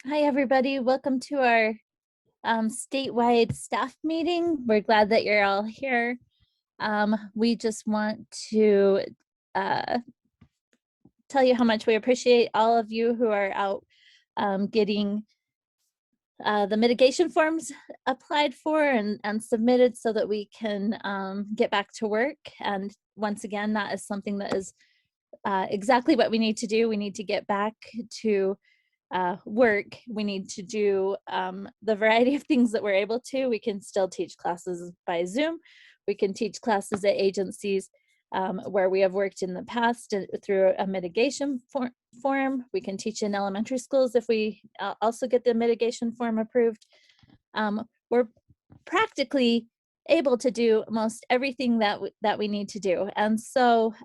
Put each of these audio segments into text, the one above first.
Hi, everybody. Welcome to our statewide staff meeting. We're glad that you're all here. We just want to tell you how much we appreciate all of you who are out getting the mitigation forms applied for and submitted so that we can get back to work. And once again, that is something that is exactly what we need to do. We need to get back to work. We need to do the variety of things that we're able to. We can still teach classes by Zoom. We can teach classes at agencies where we have worked in the past through a mitigation form. We can teach in elementary schools if we also get the mitigation form approved. We're practically able to do most everything that we need to do. And so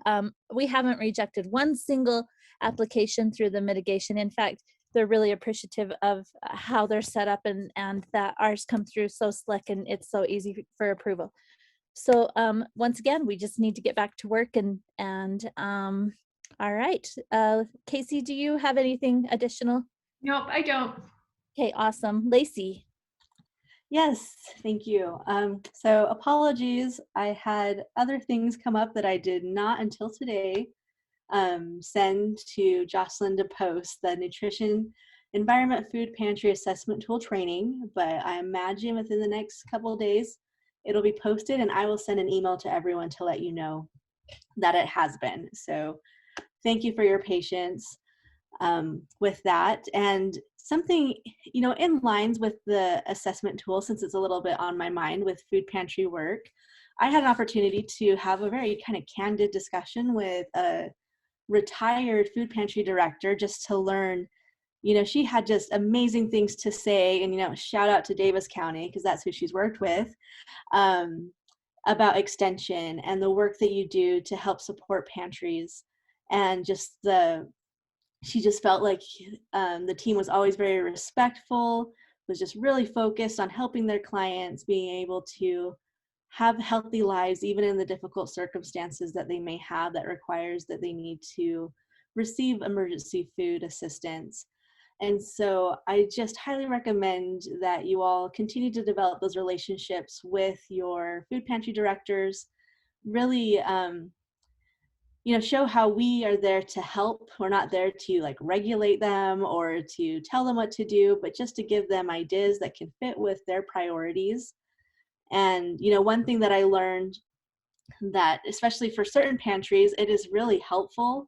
we haven't rejected one single application through the mitigation. In fact, they're really appreciative of how they're set up and that ours come through so slick and it's so easy for approval. So once again, we just need to get back to work and all right. Casey, do you have anything additional? Nope, I don't. Okay, awesome. Lacey. Yes, thank you. So apologies, I had other things come up that I did not until today send to Jocelyn to post the Nutrition Environment Food Pantry Assessment Tool training, but I imagine within the next couple of days it'll be posted and I will send an email to everyone to let you know that it has been. So thank you for your patience with that. And something, in lines with the assessment tool, since it's a little bit on my mind with food pantry work, I had an opportunity to have a very kind of candid discussion with a retired food pantry director just to learn, she had just amazing things to say. And, shout out to Davis County, because that's who she's worked with, about extension and the work that you do to help support pantries. And she just felt like the team was always very respectful, was just really focused on helping their clients, being able to have healthy lives, even in the difficult circumstances that they may have that requires that they need to receive emergency food assistance. And so I just highly recommend that you all continue to develop those relationships with your food pantry directors, really show how we are there to help. We're not there to regulate them or to tell them what to do, but just to give them ideas that can fit with their priorities. And, one thing that I learned, that especially for certain pantries, it is really helpful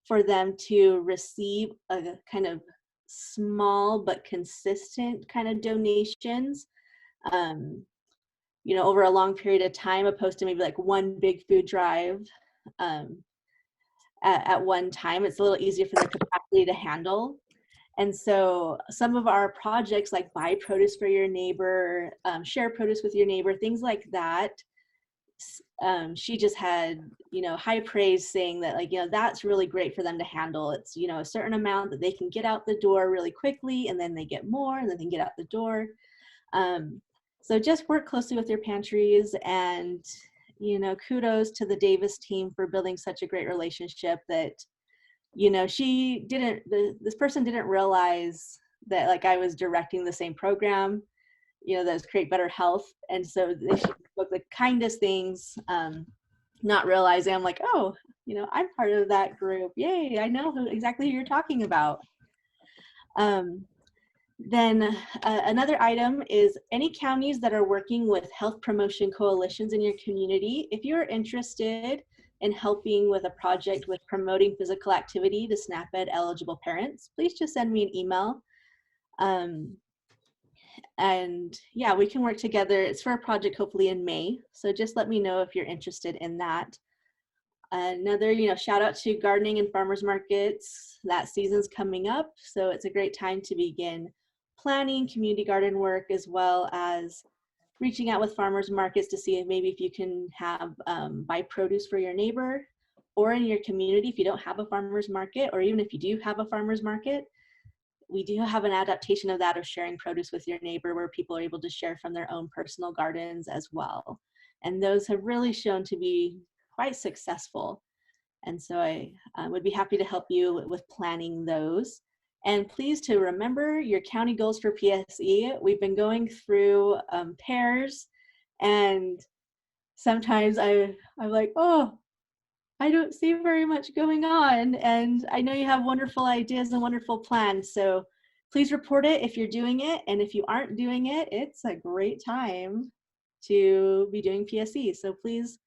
for them to receive a kind of small but consistent kind of donations, over a long period of time, opposed to maybe like one big food drive at one time. It's a little easier for their capacity to handle. And so some of our projects, like buy produce for your neighbor, share produce with your neighbor, things like that, she just had, high praise, saying that that's really great for them to handle. It's, a certain amount that they can get out the door really quickly, and then they get more, and then they can get out the door. So just work closely with your pantries, and kudos to the Davis team for building such a great relationship that, this person didn't realize that I was directing the same program, that was Create Better Health. And so they spoke the kindest things, not realizing I'm like, oh, I'm part of that group. Yay, I know exactly who you're talking about. Then another item is any counties that are working with health promotion coalitions in your community. If you're interested in helping with a project with promoting physical activity to SNAP-Ed eligible parents, please just send me an email. And yeah, we can work together. It's for a project hopefully in May. So just let me know if you're interested in that. Another, shout out to gardening and farmers markets. That season's coming up. So it's a great time to begin planning community garden work, as well as reaching out with farmers markets to see if maybe if you can have buy produce for your neighbor or in your community. If you don't have a farmers market, or even if you do have a farmers market, we do have an adaptation of that, of sharing produce with your neighbor, where people are able to share from their own personal gardens as well. And those have really shown to be quite successful. And so I would be happy to help you with planning those. And please to remember your county goals for PSE. We've been going through pairs, and sometimes I'm like, oh, I don't see very much going on. And I know you have wonderful ideas and wonderful plans. So please report it if you're doing it. And if you aren't doing it, it's a great time to be doing PSE. So please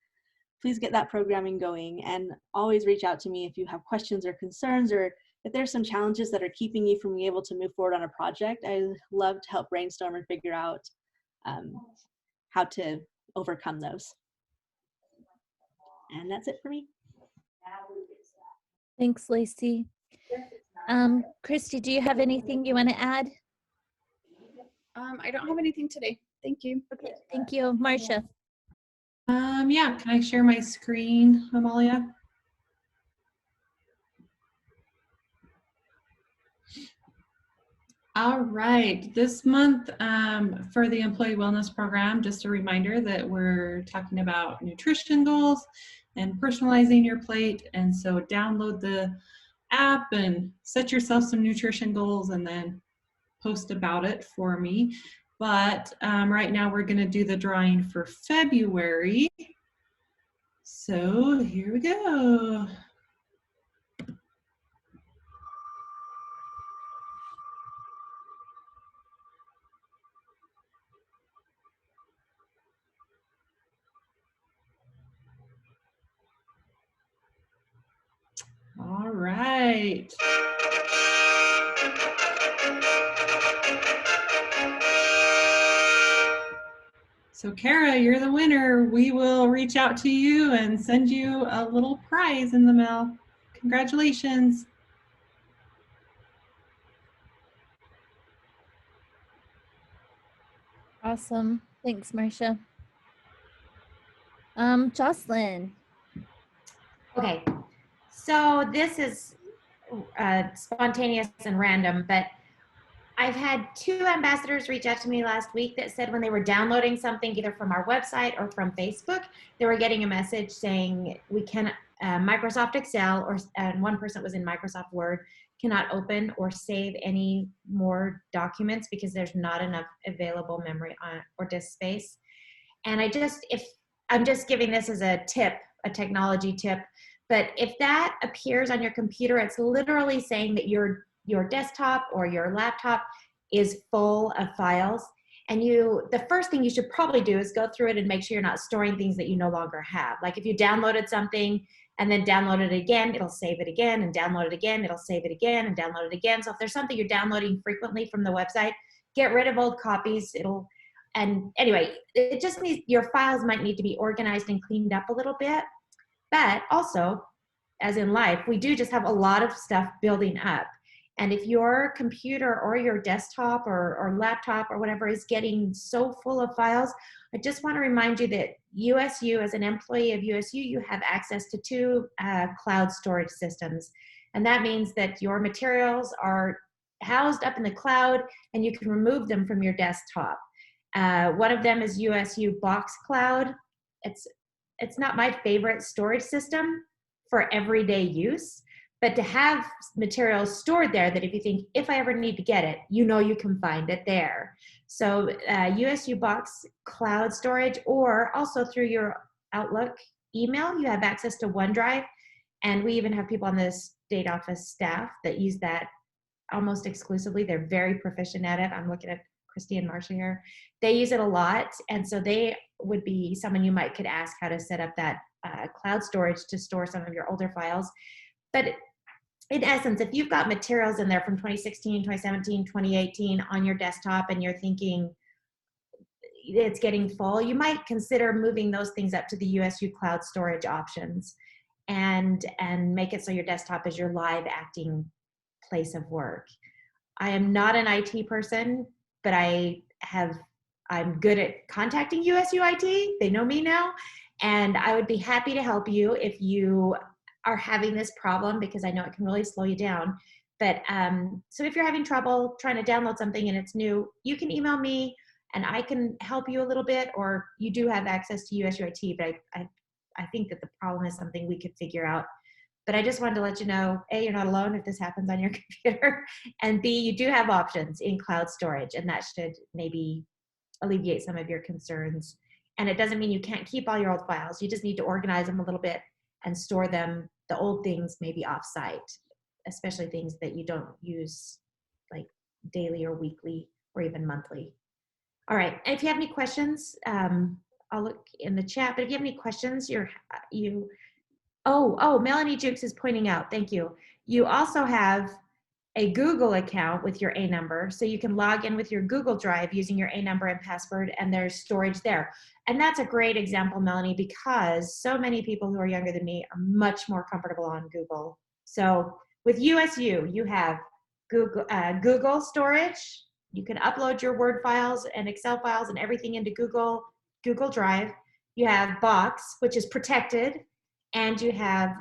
get that programming going, and always reach out to me if you have questions or concerns, or if there's some challenges that are keeping you from being able to move forward on a project. I love to help brainstorm and figure out how to overcome those. And that's it for me. Thanks, Lacey. Christy, do you have anything you want to add? I don't have anything today. Thank you. Okay, thank you. Marcia. Yeah, can I share my screen, Amalia? All right, this month for the Employee Wellness Program, just a reminder that we're talking about nutrition goals and personalizing your plate. And so download the app and set yourself some nutrition goals and then post about it for me. But right now we're gonna do the drawing for February. So here we go. All right. So Kara, you're the winner. We will reach out to you and send you a little prize in the mail. Congratulations. Awesome. Thanks, Marcia. Jocelyn. Okay, so this is spontaneous and random, but I've had 2 ambassadors reach out to me last week that said when they were downloading something either from our website or from Facebook, they were getting a message saying we can Microsoft Excel, and one person was in Microsoft Word, cannot open or save any more documents because there's not enough available memory or disk space. And I'm just giving this as a tip, a technology tip, but if that appears on your computer, it's literally saying that your desktop or your laptop is full of files. And the first thing you should probably do is go through it and make sure you're not storing things that you no longer have. Like if you downloaded something and then download it again, it'll save it again, and download it again, it'll save it again, and download it again. So if there's something you're downloading frequently from the website, get rid of old copies. And anyway, it just needs, your files might need to be organized and cleaned up a little bit. But also, as in life, we do just have a lot of stuff building up. And if your computer or your desktop or laptop or whatever is getting so full of files, I just want to remind you that USU, as an employee of USU, you have access to 2 cloud storage systems. And that means that your materials are housed up in the cloud and you can remove them from your desktop. One of them is USU Box Cloud. It's not my favorite storage system for everyday use, but to have materials stored there that if I ever need to get it, you can find it there. So USU Box Cloud Storage, or also through your Outlook email, you have access to OneDrive. And we even have people on the state office staff that use that almost exclusively. They're very proficient at it. I'm looking at Christy and Marcia here. They use it a lot. And so they would be someone you could ask how to set up that cloud storage to store some of your older files. But in essence, if you've got materials in there from 2016, 2017, 2018 on your desktop and you're thinking it's getting full, you might consider moving those things up to the USU cloud storage options and make it so your desktop is your live acting place of work. I am not an IT person, but I'm good at contacting USU IT. They know me now. And I would be happy to help you if you are having this problem, because I know it can really slow you down. But so if you're having trouble trying to download something and it's new, you can email me and I can help you a little bit, or you do have access to USU IT, but I think that the problem is something we could figure out But I just wanted to let you know, A, you're not alone if this happens on your computer, and B, you do have options in cloud storage, and that should maybe alleviate some of your concerns. And it doesn't mean you can't keep all your old files. You just need to organize them a little bit and store them, the old things maybe offsite, especially things that you don't use like daily or weekly or even monthly. All right, and if you have any questions, I'll look in the chat, but if you have any questions, Oh, Melanie Jukes is pointing out, thank you. You also have a Google account with your A number, so you can log in with your Google Drive using your A number and password, and there's storage there. And that's a great example, Melanie, because so many people who are younger than me are much more comfortable on Google. So with USU, you have Google storage. You can upload your Word files and Excel files and everything into Google Drive. You have Box, which is protected, and you have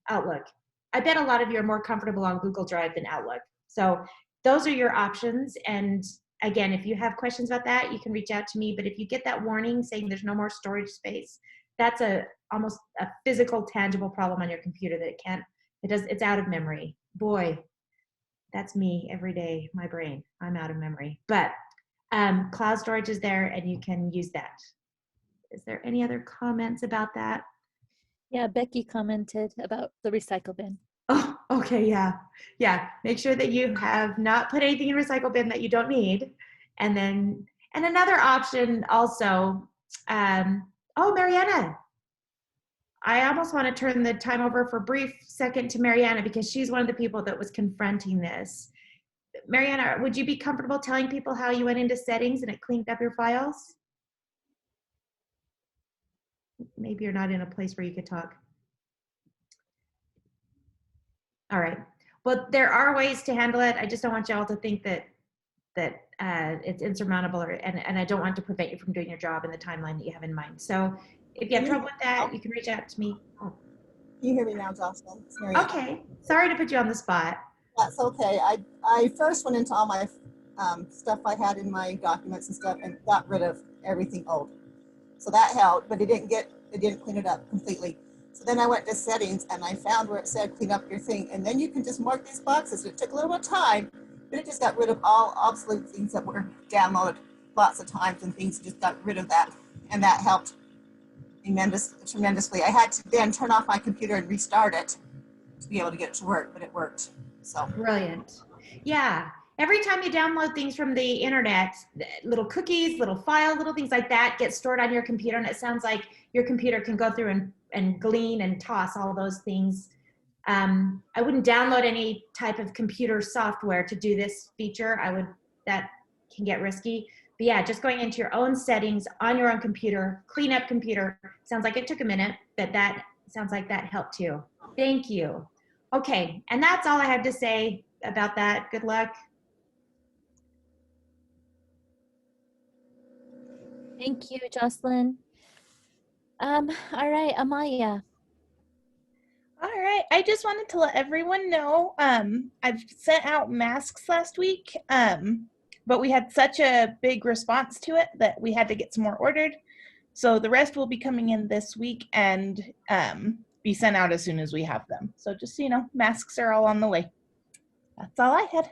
Outlook. I bet a lot of you are more comfortable on Google Drive than Outlook. So those are your options. And again, if you have questions about that, you can reach out to me. But if you get that warning saying there's no more storage space, that's almost a physical, tangible problem on your computer that it's out of memory. Boy, that's me every day, my brain. I'm out of memory. But cloud storage is there and you can use that. Is there any other comments about that? Yeah, Becky commented about the recycle bin. Oh, okay, yeah. Yeah, make sure that you have not put anything in recycle bin that you don't need. And another option also, oh, Mariana. I almost want to turn the time over for a brief second to Mariana because she's one of the people that was confronting this. Mariana, would you be comfortable telling people how you went into settings and it cleaned up your files? Maybe you're not in a place where you could talk. All right. Well, there are ways to handle it. I just don't want y'all to think that it's insurmountable, and I don't want to prevent you from doing your job in the timeline that you have in mind. So if you have trouble with that, you can reach out to me. Oh. Can you hear me now, Jocelyn? Okay. Sorry to put you on the spot. That's okay. I first went into all my stuff I had in my documents and stuff and got rid of everything old. So that helped, but it didn't clean it up completely. So then I went to settings and I found where it said clean up your thing. And then you can just mark these boxes. It took a little bit of time, but it just got rid of all obsolete things that were downloaded lots of times and things, just got rid of that. And that helped tremendously. I had to then turn off my computer and restart it to be able to get it to work, but it worked. So brilliant. Yeah. Every time you download things from the internet, little cookies, little file, little things like that get stored on your computer. And it sounds like your computer can go through and glean and toss all those things. I wouldn't download any type of computer software to do this feature. That can get risky. But yeah, just going into your own settings on your own computer, clean up computer. Sounds like it took a minute, but that sounds like that helped too. Thank you. Okay, and that's all I have to say about that. Good luck. Thank you, Jocelyn. All right, Amaya. All right, I just wanted to let everyone know I've sent out masks last week, but we had such a big response to it that we had to get some more ordered. So the rest will be coming in this week and be sent out as soon as we have them. So just so you know, masks are all on the way. That's all I had.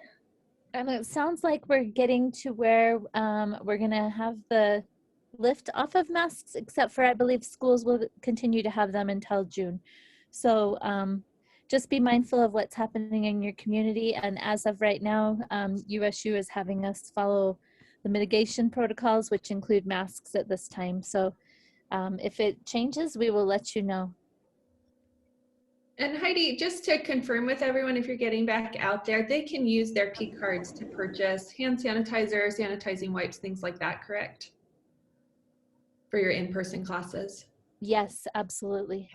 And it sounds like we're getting to where we're going to have the lift off of masks, except for I believe schools will continue to have them until June. So just be mindful of what's happening in your community. And as of right now, USU is having us follow the mitigation protocols, which include masks at this time. So if it changes, we will let you know. And Heidi, just to confirm with everyone, if you're getting back out there, they can use their P cards to purchase hand sanitizer, sanitizing wipes, things like that, correct? For your in-person classes? Yes, absolutely.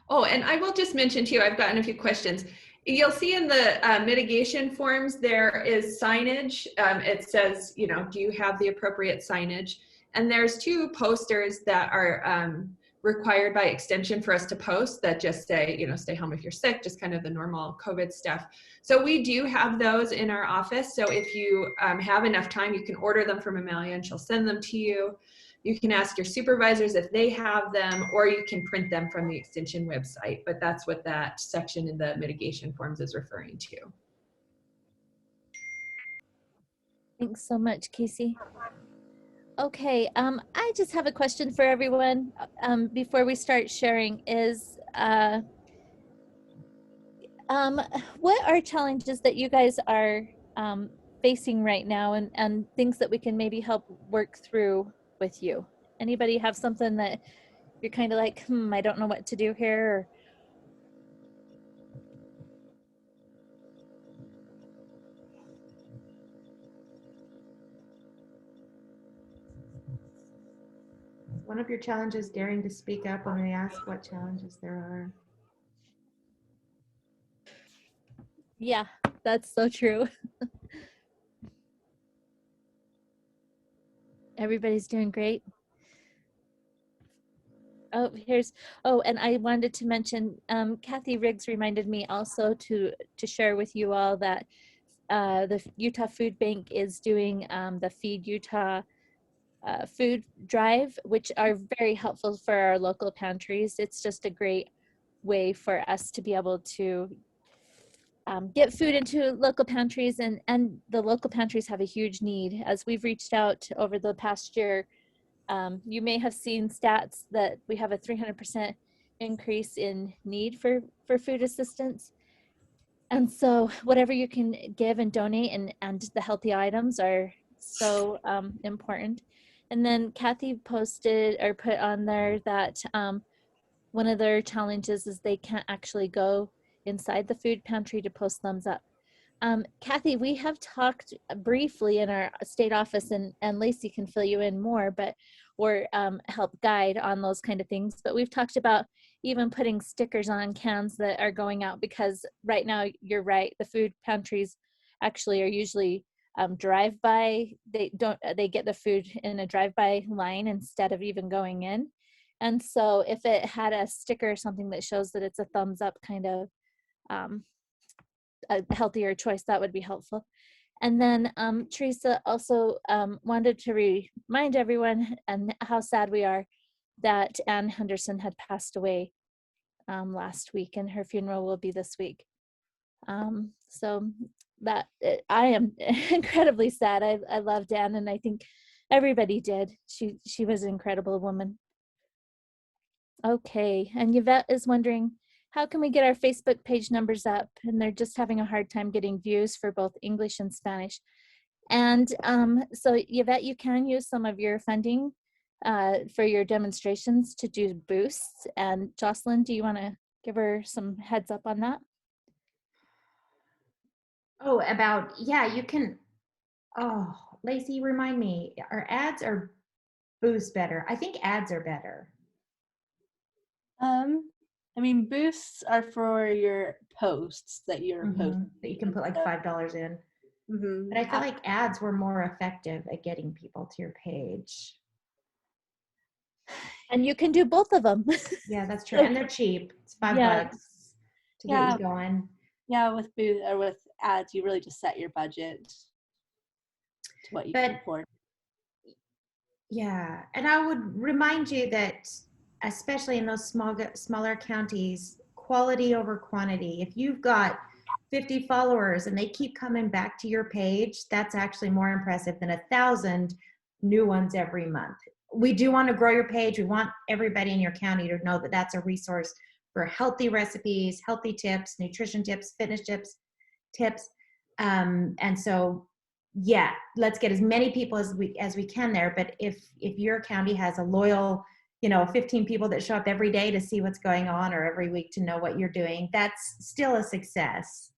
Oh, and I will just mention too, I've gotten a few questions. You'll see in the mitigation forms, there is signage. It says, you know, do you have the appropriate signage? And there's 2 posters that are required by extension for us to post that just say, you know, stay home if you're sick, just kind of the normal COVID stuff. So we do have those in our office. So if you have enough time, you can order them from Amelia and she'll send them to you. You can ask your supervisors if they have them, or you can print them from the extension website, but that's what that section in the mitigation forms is referring to. Thanks so much, Casey. Okay, I just have a question for everyone before we start sharing is, what are challenges that you guys are facing right now, and things that we can maybe help work through with you? Anybody have something that you're kind of like, I don't know what to do here? Or, One of your challenges, daring to speak up when we ask what challenges there are. yeah, that's so true. Everybody's doing great. Oh, and I wanted to mention, Kathy Riggs reminded me also to share with you all that the Utah Food Bank is doing the Feed Utah food drive, which are very helpful for our local pantries. It's just a great way for us to be able to get food into local pantries, and the local pantries have a huge need. As we've reached out over the past year, you may have seen stats that we have a 300% increase in need for food assistance. And so whatever you can give and donate, and the healthy items are so important. And then Kathy posted or put on there that one of their challenges is they can't actually go inside the food pantry to post thumbs up. Kathy, we have talked briefly in our state office, and Lacey can fill you in more, but or help guide on those kind of things. But we've talked about even putting stickers on cans that are going out, because right now, you're right, the food pantries actually are usually drive-by. They get the food in a drive-by line instead of even going in. And so if it had a sticker or something that shows that it's a thumbs up kind of a healthier choice, that would be helpful. And then Teresa also wanted to remind everyone and how sad we are that Ann Henderson had passed away last week, and her funeral will be this week. So that I am incredibly sad. I loved Ann, and I think everybody did. She was an incredible woman. Okay, and Yvette is wondering, how can we get our Facebook page numbers up? And they're just having a hard time getting views for both English and Spanish. And so Yvette, you can use some of your funding for your demonstrations to do boosts. And Jocelyn, do you want to give her some heads up on that? Oh, yeah, you can. Oh, Lacey, remind me, are ads or boosts better? I think ads are better. I mean, boosts are for your posts that you're posting. That you can put like $5 in. But I feel like ads were more effective at getting people to your page. And you can do both of them. Yeah, that's true. And they're cheap. It's $5 to get you going. Yeah, with booth or with ads, you really just set your budget to what you can afford. Yeah, and I would remind you that, especially in those smaller counties, quality over quantity. If you've got 50 followers and they keep coming back to your page, that's actually more impressive than 1,000 new ones every month. We do want to grow your page. We want everybody in your county to know that that's a resource for healthy recipes, healthy tips, nutrition tips, fitness tips. And so, yeah, let's get as many people as we can there. But if your county has a loyal, 15 people that show up every day to see what's going on, or every week to know what you're doing, that's still a success.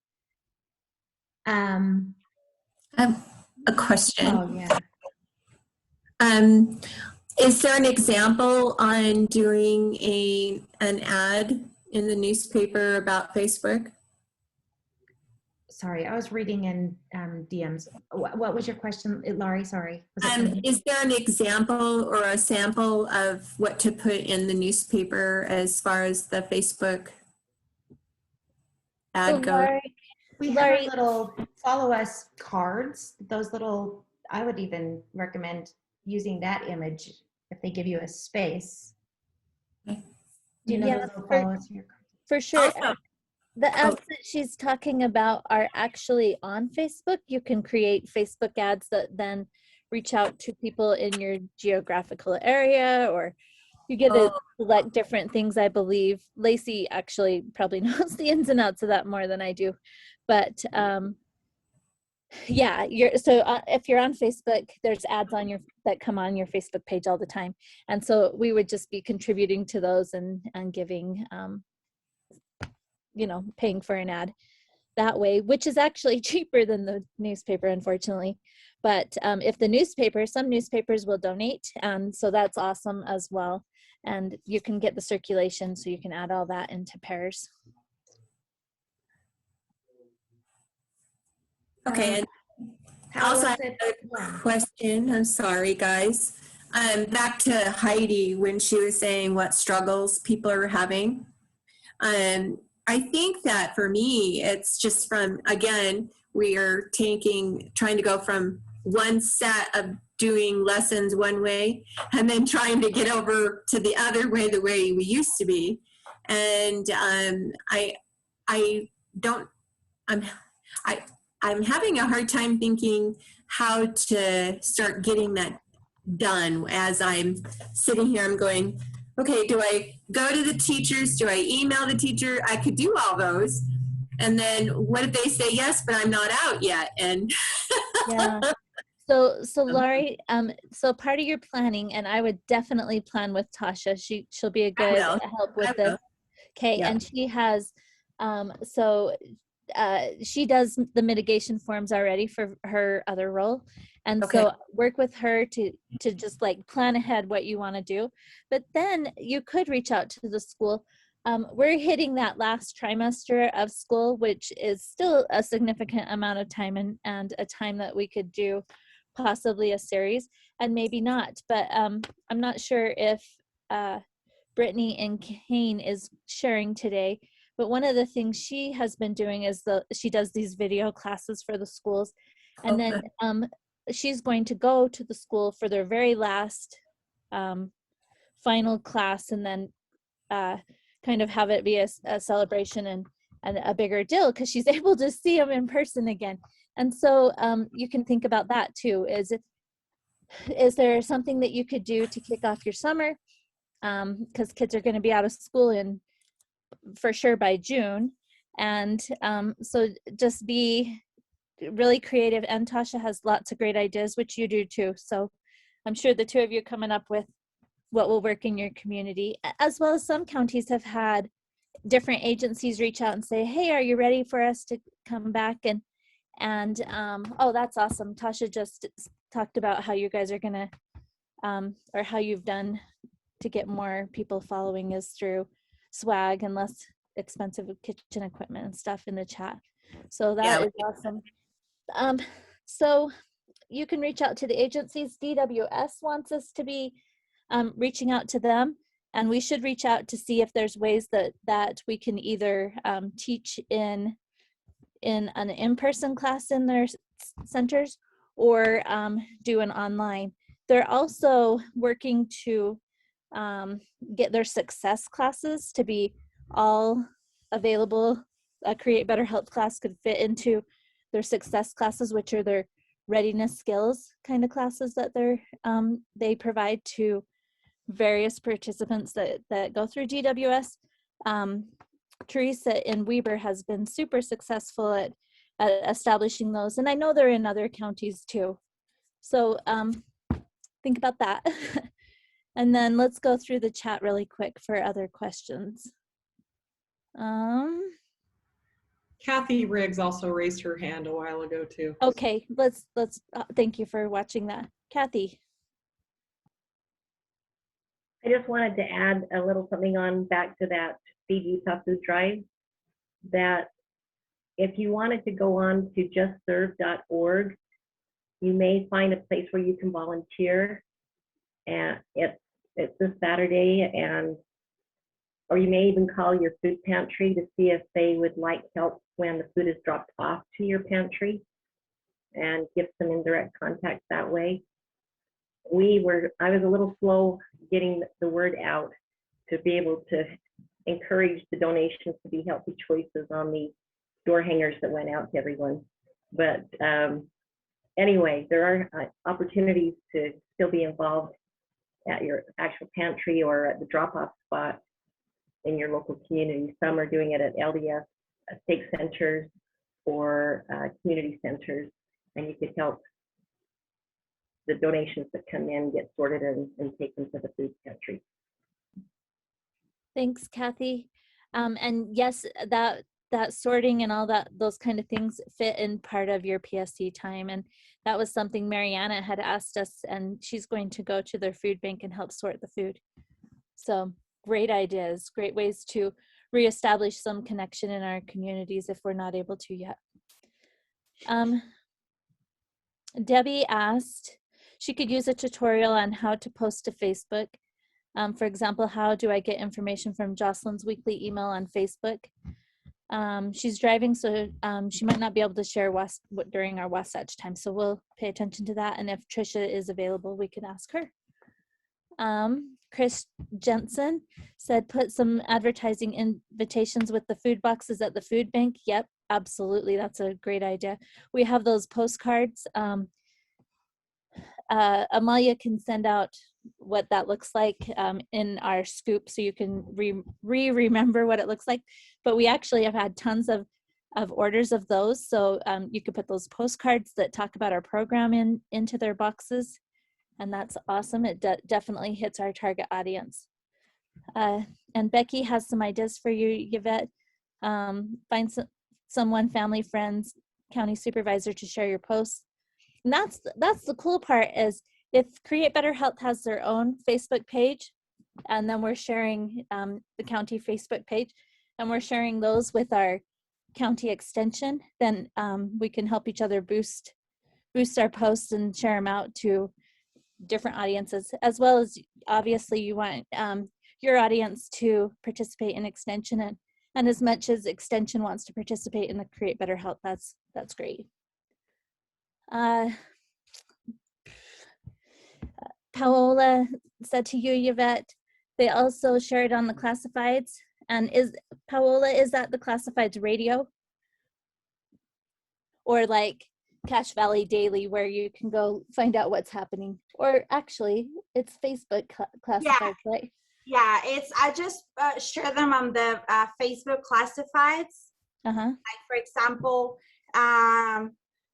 I have a question. Oh, yeah. Is there an example on doing an ad in the newspaper about Facebook? Sorry, I was reading in DMs. What was your question, Laurie? Sorry. Is there an example or a sample of what to put in the newspaper as far as the Facebook ad goes? We have little follow us cards. Those little, I would even recommend using that image if they give you a space. Okay. Do you know Yeah, those little follows here? For sure. Also, The ads that she's talking about are actually on Facebook. You can create Facebook ads that then reach out to people in your geographical area, or you get to select different things, I believe. Lacey actually probably knows the ins and outs of that more than I do. But yeah, if you're on Facebook, there's ads on that come on your Facebook page all the time. And so we would just be contributing to those and giving paying for an ad that way, which is actually cheaper than the newspaper, unfortunately. But if some newspapers will donate, and so that's awesome as well. And you can get the circulation, so you can add all that into pairs. okay, and also I have a question. I'm sorry, guys. Back to Heidi when she was saying what struggles people are having. I think that for me, it's just again, we are trying to go from one set of doing lessons one way and then trying to get over to the other way, the way we used to be. And I'm having a hard time thinking how to start getting that done. As I'm sitting here, I'm going, okay, do I go to the teachers? Do I email the teacher? I could do all those. And then what if they say yes, but I'm not out yet? And yeah. So Laurie, so part of your planning, and I would definitely plan with Tasha. She'll be a good help with this. Okay, yeah. And she has, she does the mitigation forms already for her other role. And so work with her to just like plan ahead what you want to do. But then you could reach out to the school. We're hitting that last trimester of school, which is still a significant amount of time and a time that we could do possibly a series and maybe not. But I'm not sure if Brittany and Kane is sharing today. But one of the things she has been doing is she does these video classes for the schools. And then she's going to go to the school for their very last final class, and then kind of have it be a celebration and a bigger deal because she's able to see them in person again. And so you can think about that too. Is there something that you could do to kick off your summer? Because kids are going to be out of school for sure by June. And so just be really creative. And Tasha has lots of great ideas, which you do too. So I'm sure the two of you coming up with what will work in your community, as well as some counties have had different agencies reach out and say, hey, are you ready for us to come back? And oh, that's awesome. Tasha just talked about how you guys are gonna, or how you've done to get more people following is through swag and less expensive kitchen equipment and stuff in the chat. So that is awesome. So you can reach out to the agencies. DWS wants us to be reaching out to them, and we should reach out to see if there's ways that we can either teach in an in-person class in their centers or do an online. They're also working to get their success classes to be all available. A Create Better Health class could fit into their success classes, which are their readiness skills kind of classes that they provide to various participants that go through DWS. Teresa in Weber has been super successful at establishing those, and I know they're in other counties too. So think about that. And then let's go through the chat really quick for other questions. Kathy Riggs also raised her hand a while ago too. Okay, let's thank you for watching that. Kathy. I just wanted to add a little something on back to that Feed Utah Food Drive, that if you wanted to go on to justserve.org, you may find a place where you can volunteer, and it's this Saturday, or you may even call your food pantry to see if they would like help when the food is dropped off to your pantry, and give some indirect contact that way. I was a little slow getting the word out to be able to encourage the donations to be healthy choices on the door hangers that went out to everyone. But anyway, there are opportunities to still be involved at your actual pantry or at the drop-off spot in your local community. Some are doing it at LDS stake centers or community centers, and you could help the donations that come in get sorted and take them to the food pantry. Thanks, Kathy. And yes, that sorting and all those kind of things fit in part of your PSC time. And that was something Mariana had asked us, and she's going to go to their food bank and help sort the food. So great ideas, great ways to reestablish some connection in our communities if we're not able to yet. Debbie asked she could use a tutorial on how to post to Facebook. For example, how do I get information from Jocelyn's weekly email on Facebook? She's driving, so she might not be able to share during our Wasatch time, so we'll pay attention to that. And if Trisha is available, we can ask her. Chris Jensen said, put some advertising invitations with the food boxes at the food bank. Yep, absolutely. That's a great idea. We have those postcards. Amalia can send out what that looks like in our scoop so you can remember what it looks like. But we actually have had tons of orders of those. So you could put those postcards that talk about our program into their boxes. And that's awesome. It definitely hits our target audience. And Becky has some ideas for you, Yvette. Find someone, family, friends, county supervisor to share your posts. And that's the cool part is if Create Better Health has their own Facebook page, and then we're sharing the county Facebook page, and we're sharing those with our county extension, then we can help each other boost our posts and share them out to different audiences, as well as obviously you want your audience to participate in extension, and as much as extension wants to participate in the Create Better Health, that's great. Paola said to you, Yvette, they also shared on the classifieds. And Paola, is that the classifieds radio? Or like Cache Valley Daily, where you can go find out what's happening? Or actually, it's Facebook classifieds, right? Yeah, I just share them on the Facebook classifieds. Like for example,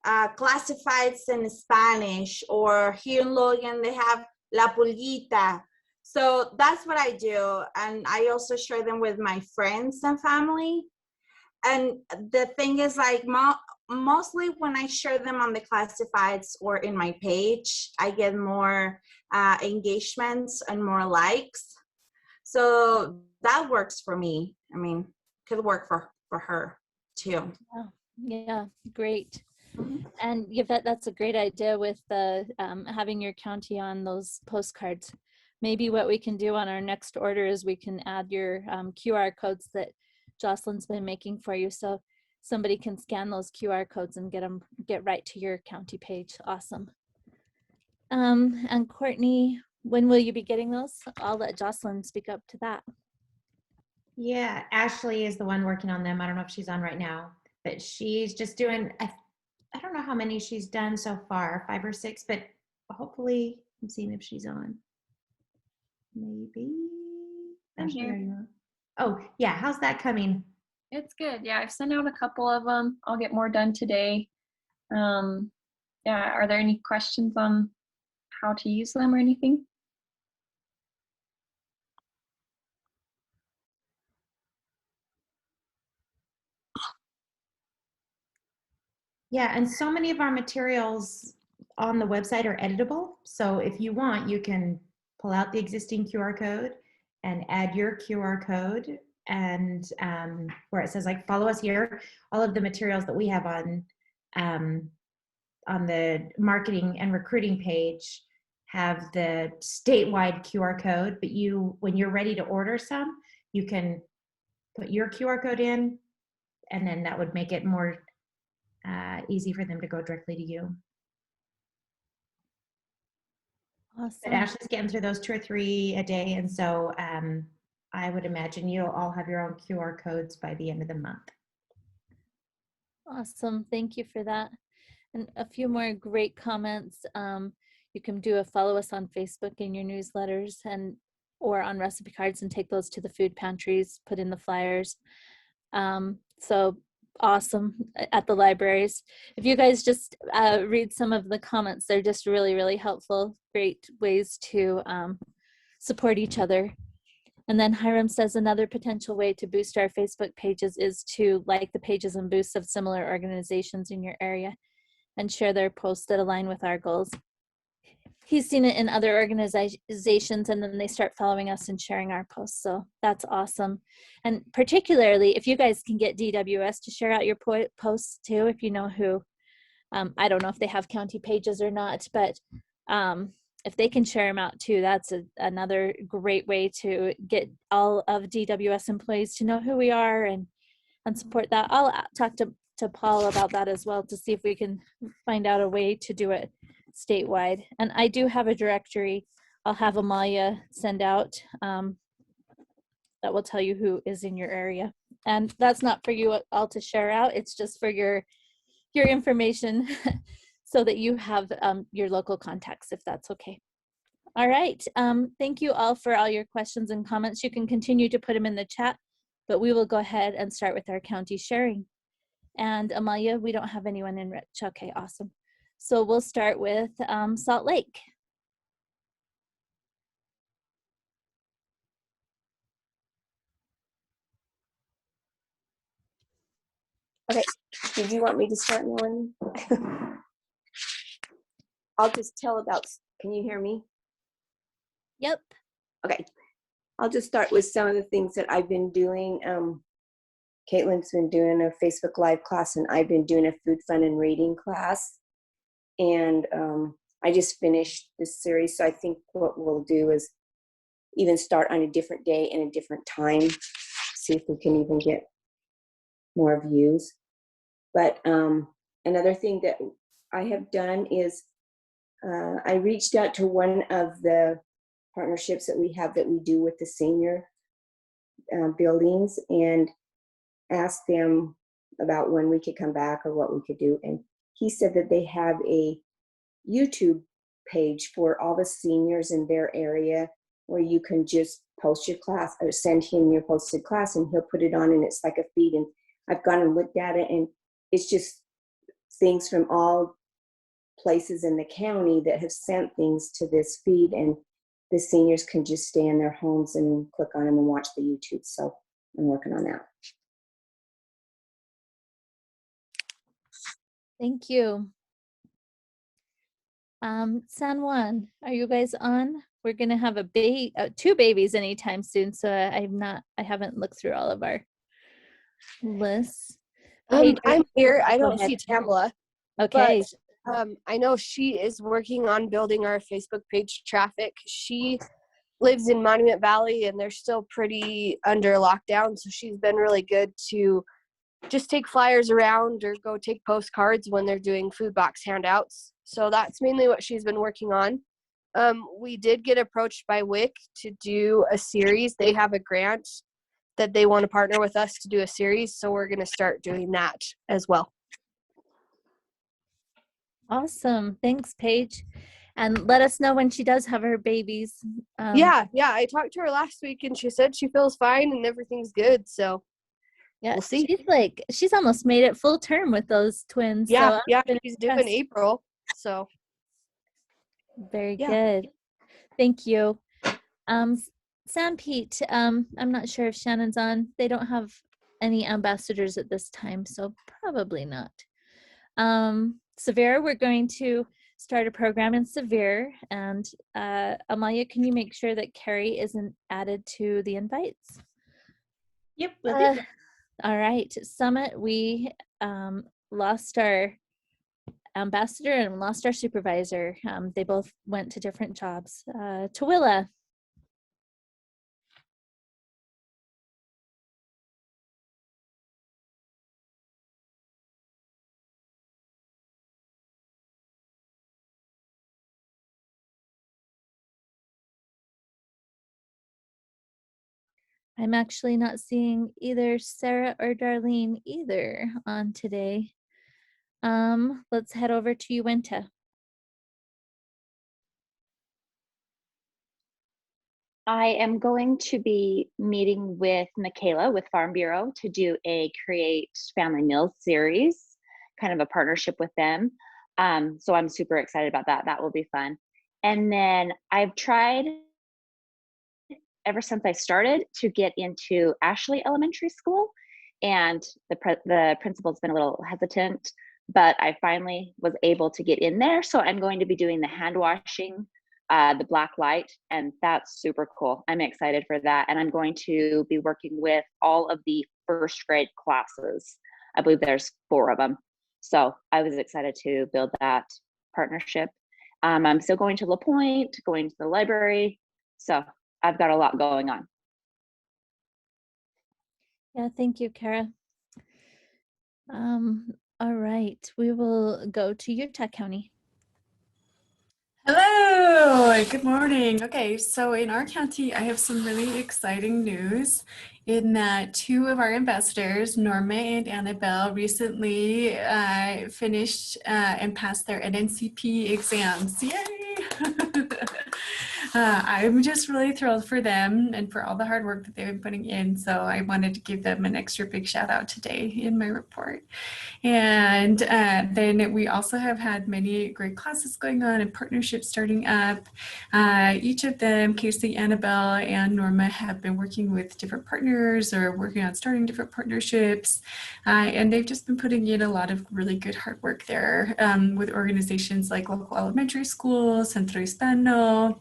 classifieds in Spanish, or here in Logan they have La Pulguita. So that's what I do, and I also share them with my friends and family. And the thing is, like, mostly when I share them on the classifieds or in my page, I get more engagements and more likes. So that works for me. I mean, could work for her too. Yeah, great. And Yvette, that's a great idea with the having your county on those postcards. Maybe what we can do on our next order is we can add your QR codes that Jocelyn's been making for you, so somebody can scan those QR codes and get right to your county page. Awesome. And Courtney, when will you be getting those? I'll let Jocelyn speak up to that. Yeah, Ashley is the one working on them. I don't know if she's on right now, but she's just doing, I don't know how many she's done so far, 5 or 6, but hopefully I'm seeing if she's on. Maybe. I'm here. Oh, yeah. How's that coming? It's good. Yeah, I've sent out a couple of them. I'll get more done today. Yeah, are there any questions on how to use them or anything? Yeah, and so many of our materials on the website are editable. So if you want, you can pull out the existing QR code and add your QR code, and where it says like follow us here, all of the materials that we have on the marketing and recruiting page have the statewide QR code, but when you're ready to order some, you can put your QR code in, and then that would make it more easy for them to go directly to you. But Awesome. Ashley's getting through those 2 or 3 a day, and so I would imagine you'll all have your own QR codes by the end of the month. Awesome. Thank you for that. And a few more great comments. You can follow us on Facebook in your newsletters or on recipe cards and take those to the food pantries, put in the flyers. So awesome at the libraries. If you guys just read some of the comments, they're just really, really helpful. Great ways to support each other. And then Hiram says another potential way to boost our Facebook pages is to like the pages and boosts of similar organizations in your area and share their posts that align with our goals. He's seen it in other organizations, and then they start following us and sharing our posts. So that's awesome. And particularly if you guys can get DWS to share out your posts too, if you know who, I don't know if they have county pages or not, but if they can share them out too, that's another great way to get all of DWS employees to know who we are and support that. I'll talk to Paul about that as well to see if we can find out a way to do it statewide. And I do have a directory I'll have Amalia send out that will tell you who is in your area. And that's not for you all to share out, it's just for your information so that you have your local contacts, if that's okay. All right, thank you all for all your questions and comments. You can continue to put them in the chat, but we will go ahead and start with our county sharing. And Amalia, we don't have anyone in Rich. Okay, awesome. So we'll start with Salt Lake. Okay, did you want me to start one? I'll just tell about, can you hear me? Yep. Okay, I'll just start with some of the things that I've been doing. Caitlin's been doing a Facebook Live class, and I've been doing a food fun and reading class. And I just finished this series, so I think what we'll do is even start on a different day and a different time, see if we can even get more views. But another thing that I have done is I reached out to one of the partnerships that we have that we do with the senior buildings and asked them about when we could come back or what we could do. And he said that they have a YouTube page for all the seniors in their area where you can just post your class or send him your posted class and he'll put it on, and it's like a feed. And I've gone and looked at it, and it's just things from all places in the county that have sent things to this feed, and the seniors can just stay in their homes and click on them and watch the YouTube. So I'm working on that. Thank you. San Juan, are you guys on? We're gonna have two babies anytime soon, so I haven't looked through all of our lists. I'm here. I Go don't ahead. see Tamla. Okay. But I know she is working on building our Facebook page traffic. She lives in Monument Valley, and they're still pretty under lockdown, so she's been really good to just take flyers around or go take postcards when they're doing food box handouts. So that's mainly what she's been working on. We did get approached by WIC to do a series. They have a grant that they want to partner with us to do a series, so we're going to start doing that as well. Awesome. Thanks, Paige. And let us know when she does have her babies. Yeah. I talked to her last week, and she said she feels fine and everything's good. So yeah, we'll see. She's almost made it full term with those twins. Yeah, so she's due in April. So very good. Thank you. San Pete, I'm not sure if Shannon's on. They don't have any ambassadors at this time, so probably not. Severe, we're going to start a program in Severe, and Amalia, can you make sure that Carrie isn't added to the invites? Yep, will do. All right, Summit, we lost our ambassador and lost our supervisor. They both went to different jobs. Tooele. I'm actually not seeing either Sarah or Darlene either on today. Let's head over to you, Wenta. I am going to be meeting with Michaela with Farm Bureau to do a Create Family Meals series, kind of a partnership with them. So I'm super excited about that. That will be fun. And then I've tried ever since I started to get into Ashley Elementary School, and the principal's been a little hesitant, but I finally was able to get in there. So I'm going to be doing the hand washing, the black light, and that's super cool. I'm excited for that. And I'm going to be working with all of the first grade classes. I believe there's 4 of them. So I was excited to build that partnership. I'm still going to La Pointe, going to the library. So I've got a lot going on. Yeah, thank you, Kara. All right, we will go to Utah County. Hello, good morning. Okay, so in our county, I have some really exciting news in that 2 of our ambassadors, Norma and Annabelle, recently finished and passed their NNCP exams. Yay! I'm just really thrilled for them and for all the hard work that they've been putting in. So I wanted to give them an extra big shout out today in my report. And then we also have had many great classes going on and partnerships starting up. Each of them, Casey, Annabelle, and Norma, have been working with different partners or working on starting different partnerships. And they've just been putting in a lot of really good hard work there with organizations like local elementary schools, Centro Hispano,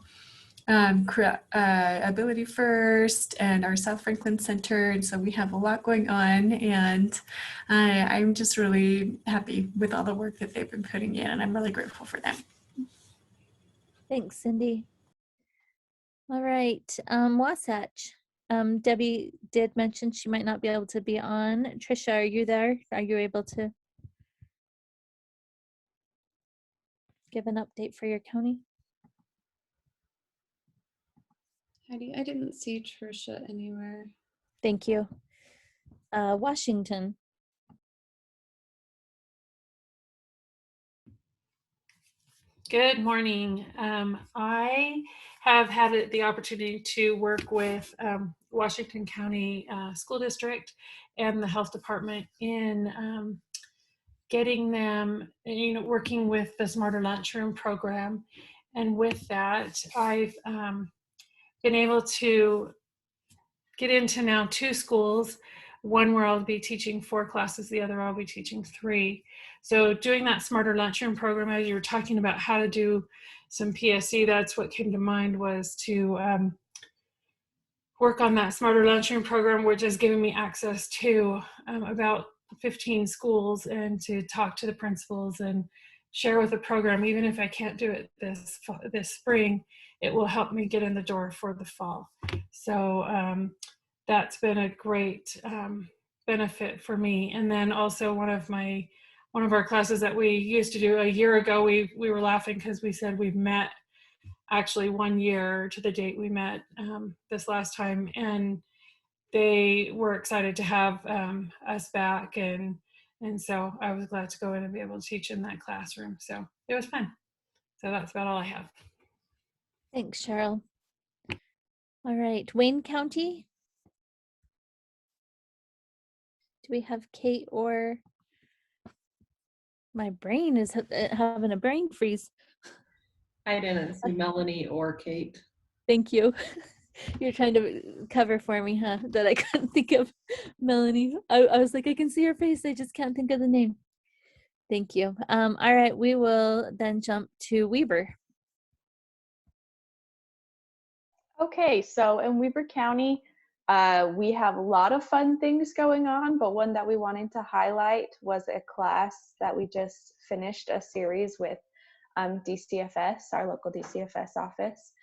Ability First, and our South Franklin Center. And so we have a lot going on, and I'm just really happy with all the work that they've been putting in, and I'm really grateful for them. Thanks, Cindy. All right, Wasatch. Debbie did mention she might not be able to be on. Trisha, are you there? Are you able to give an update for your county? Heidi, I didn't see Trisha anywhere. Thank you. Washington. Good morning. I have had the opportunity to work with Washington County School District and the Health Department in getting them, working with the Smarter Lunchroom program. And with that, I've been able to get into now 2 schools, one where I'll be teaching 4 classes, the other I'll be teaching 3. So doing that Smarter Lunchroom program, as you were talking about how to do some PSE, that's what came to mind, was to work on that Smarter Lunchroom program, which is giving me access to about 15 schools and to talk to the principals and share with the program. Even if I can't do it this spring, it will help me get in the door for the fall. So that's been a great benefit for me. And then also one of our classes that we used to do a year ago, we were laughing because we said we've met actually 1 year to the date we met this last time, and they were excited to have us back, and so I was glad to go in and be able to teach in that classroom. So it was fun. So that's about all I have. Thanks, Cheryl. All right, Wayne County. Do we have Kate or my brain is having a brain freeze? I didn't see Melanie or Kate. Thank you. You're trying to cover for me, huh? That I couldn't think of Melanie. I was like, I can see her face. I just can't think of the name. Thank you. All right, we will then jump to Weber. Okay, so in Weber County, we have a lot of fun things going on, but one that we wanted to highlight was a class that we just finished a series with DCFS, our local DCFS office.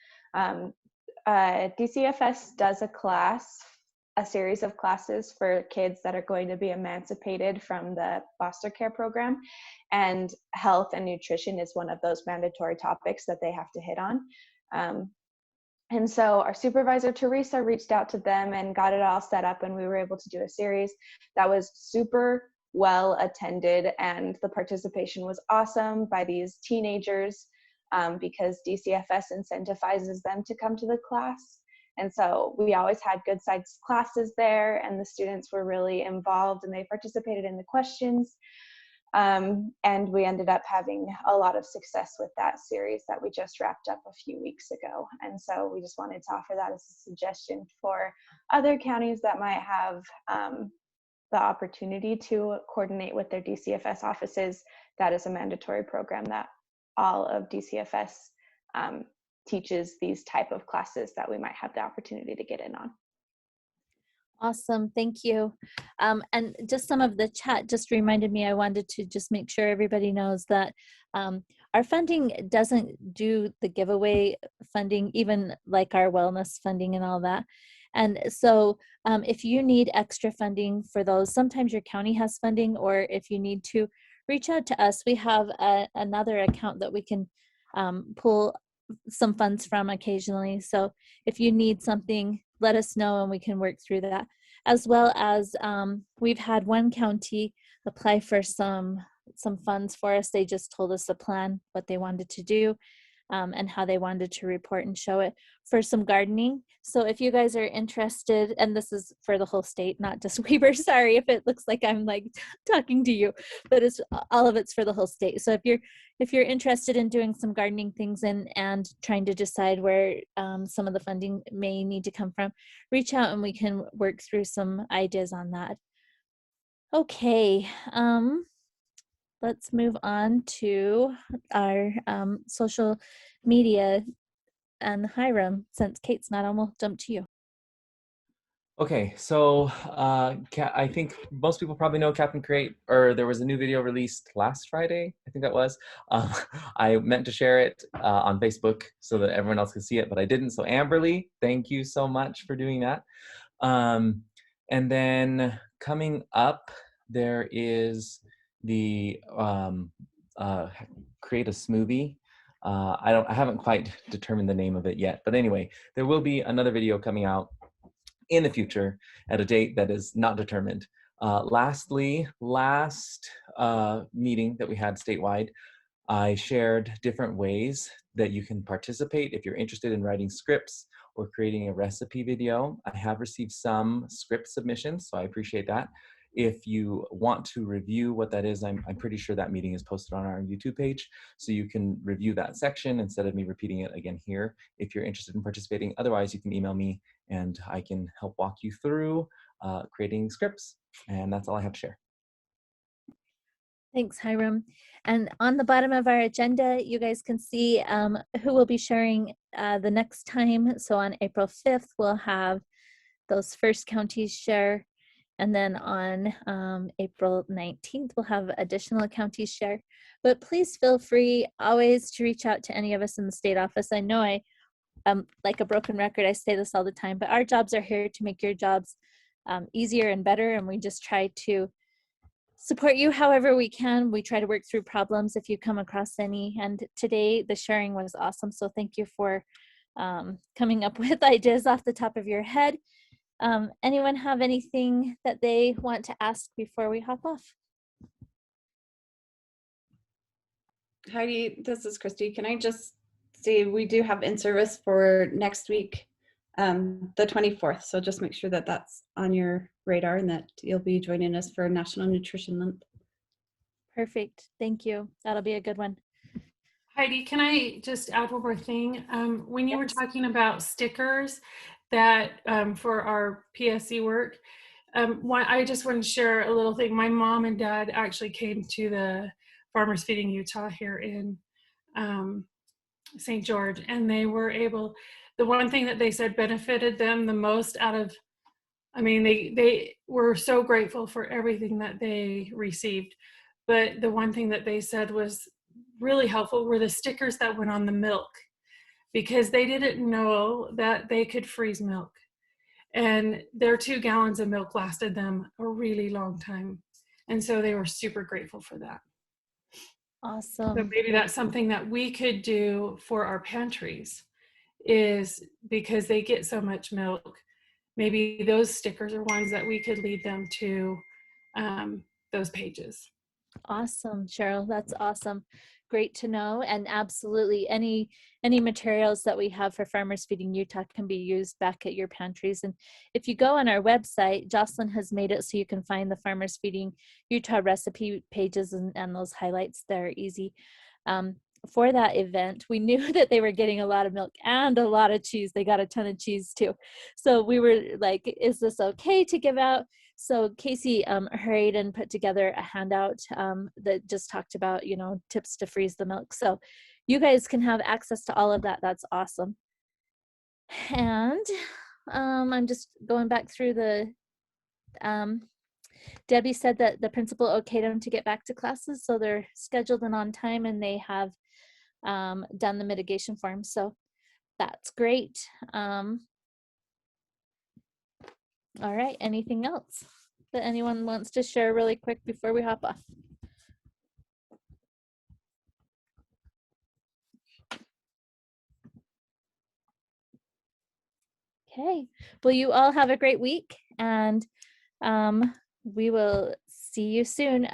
DCFS does a series of classes for kids that are going to be emancipated from the foster care program, and health and nutrition is one of those mandatory topics that they have to hit on. And so our supervisor, Teresa, reached out to them and got it all set up, and we were able to do a series that was super well attended, and the participation was awesome by these teenagers because DCFS incentivizes them to come to the class. And so we always had good sized classes there, and the students were really involved and they participated in the questions. And we ended up having a lot of success with that series that we just wrapped up a few weeks ago. And so we just wanted to offer that as a suggestion for other counties that might have the opportunity to coordinate with their DCFS offices. That is a mandatory program that all of DCFS teaches these type of classes that we might have the opportunity to get in on. Awesome, thank you. And just some of the chat just reminded me, I wanted to just make sure everybody knows that our funding doesn't do the giveaway funding, even like our wellness funding and all that. And so if you need extra funding for those, sometimes your county has funding, or if you need to reach out to us, we have another account that we can pull some funds from occasionally. So if you need something, let us know and we can work through that. As well as we've had one county apply for some funds for us. They just told us the plan, what they wanted to do, and how they wanted to report and show it for some gardening. So if you guys are interested, and this is for the whole state, not just Weber, sorry if it looks like I'm like talking to you, but it's all of it's for the whole state. So if you're interested in doing some gardening things and trying to decide where some of the funding may need to come from, reach out and we can work through some ideas on that. Okay. Let's move on to our social media, and Hiram, since Kate's not on, we'll jump to you. Okay, so I think most people probably know Captain Create, or there was a new video released last Friday, I think that was. I meant to share it on Facebook so that everyone else could see it, but I didn't. So Amberly, thank you so much for doing that. And then coming up, there is the Create a Smoothie. I haven't quite determined the name of it yet, but anyway, there will be another video coming out in the future at a date that is not determined. Lastly, last meeting that we had statewide, I shared different ways that you can participate if you're interested in writing scripts or creating a recipe video. I have received some script submissions, so I appreciate that. If you want to review what that is, I'm pretty sure that meeting is posted on our YouTube page, so you can review that section instead of me repeating it again here if you're interested in participating. Otherwise, you can email me and I can help walk you through creating scripts. And that's all I have to share. Thanks, Hiram. And on the bottom of our agenda, you guys can see who will be sharing the next time. So on April 5th, we'll have those first counties share. And then on April 19th, we'll have additional counties share. But please feel free always to reach out to any of us in the state office. I know I'm like a broken record, I say this all the time, but our jobs are here to make your jobs easier and better. And we just try to support you however we can. We try to work through problems if you come across any. And today the sharing was awesome. So thank you for coming up with ideas off the top of your head. Anyone have anything that they want to ask before we hop off? Heidi, this is Christy. Can I just say we do have in-service for next week, the 24th. So just make sure that that's on your radar and that you'll be joining us for National Nutrition Month. Perfect. Thank you. That'll be a good one. Heidi, can I just add one more thing? When you were talking about stickers that for our PSC work, I just want to share a little thing. My mom and dad actually came to the Farmers Feeding Utah here in St. George, and they were able, the one thing that they said benefited them the most out of, I mean, they were so grateful for everything that they received, but the one thing that they said was really helpful were the stickers that went on the milk, because they didn't know that they could freeze milk, and their 2 gallons of milk lasted them a really long time, and so they were super grateful for that. Awesome. So maybe that's something that we could do for our pantries, is because they get so much milk. Maybe those stickers are ones that we could lead them to those pages. Awesome, Cheryl. That's awesome. Great to know. And absolutely, any materials that we have for Farmers Feeding Utah can be used back at your pantries. And if you go on our website, Jocelyn has made it so you can find the Farmers Feeding Utah recipe pages and those highlights there easy. For that event, we knew that they were getting a lot of milk and a lot of cheese. They got a ton of cheese too. So we were like, is this okay to give out? So Casey hurried and put together a handout that just talked about, you know, tips to freeze the milk. So you guys can have access to all of that. That's awesome. And I'm just going back through the, Debbie said that the principal okayed them to get back to classes. So they're scheduled and on time, and they have done the mitigation form. So that's great. All right, anything else that anyone wants to share really quick before we hop off? Okay, well, you all have a great week, and we will see you soon.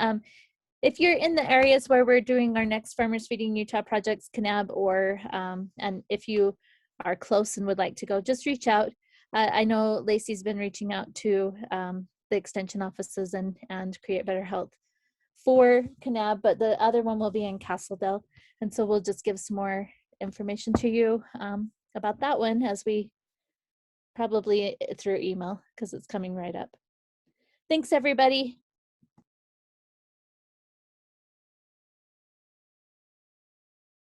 If you're in the areas where we're doing our next Farmers Feeding Utah projects, CNAB, or and if you are close and would like to go, just reach out. I know Lacey's been reaching out to the extension offices and Create Better Health for CNAB, but the other one will be in Castledale. And so we'll just give some more information to you about that one, as we probably through email, because it's coming right up. Thanks, everybody.